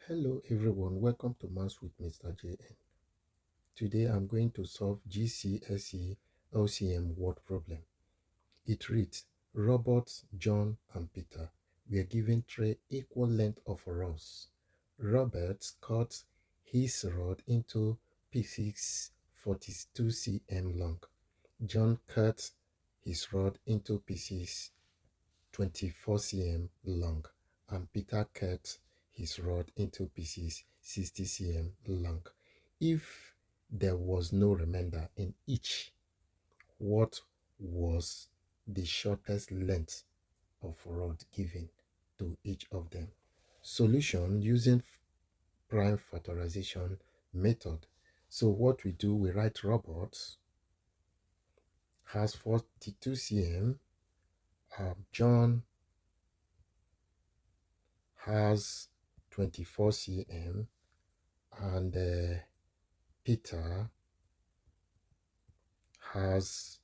Hello everyone, welcome to Maths with Mr. JN. Today I'm going to solve GCSE LCM word problem. It reads, Robert, John and Peter were given three equal length of rods. Robert cut his rod into pieces 42 cm long. John cut his rod into pieces 24 cm long, and Peter cut his rod into pieces 60 cm long. If there was no remainder in each, what was the shortest length of rod given to each of them? Solution using prime factorization method. So what we do, we write Robert has 42 cm, John has 24 cm, and Peter has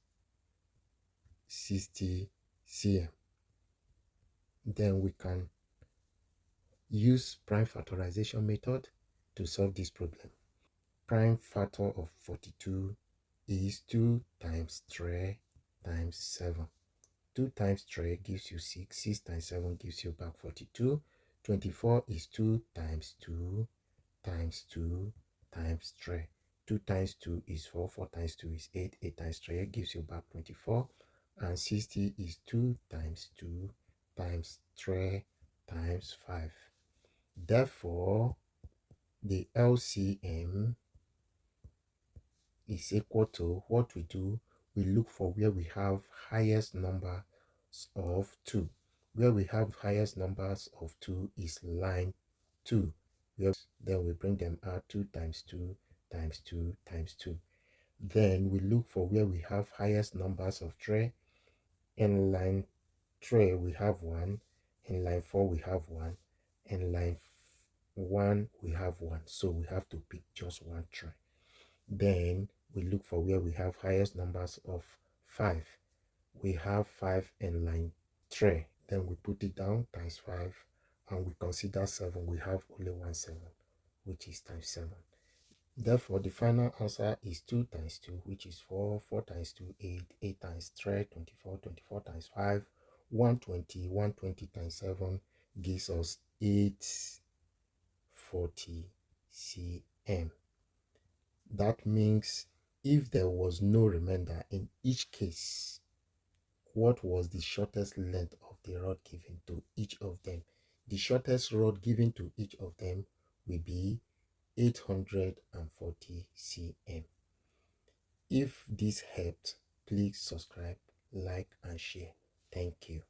60 cm. Then we can use prime factorization method to solve this problem. Prime factor of 42 is 2 times 3 times 7. 2 times 3 gives you 6, 6 times 7 gives you back 42. 24 is 2 times 2 times 2 times 3. 2 times 2 is 4, 4 times 2 is 8, 8 times 3 gives you back 24. And 60 is 2 times 2 times 3 times 5. Therefore, the LCM is equal to what we do. We look for where we have highest numbers of 2. Where we have highest numbers of 2 is line 2. Then we bring them out 2 times 2 times 2 times 2. Then we look for where we have highest numbers of 3. In line 3 we have 1, in line 4 we have 1, in line 1 we have 1. So we have to pick just one 3. Then we look for where we have highest numbers of 5. We have 5 in line 3. Then we put it down times 5, and we consider 7. We have only one 7, which is times 7. Therefore, the final answer is 2 times 2, which is 4. 4 times 2, 8. 8 times 3, 24. 24 times 5, 120. 120 times 7 gives us 840 cm. That means if there was no remainder in each case, what was the shortest length of the rod given to each of them? The shortest rod given to each of them will be 840 cm. If this helped, please subscribe, like and share. Thank you.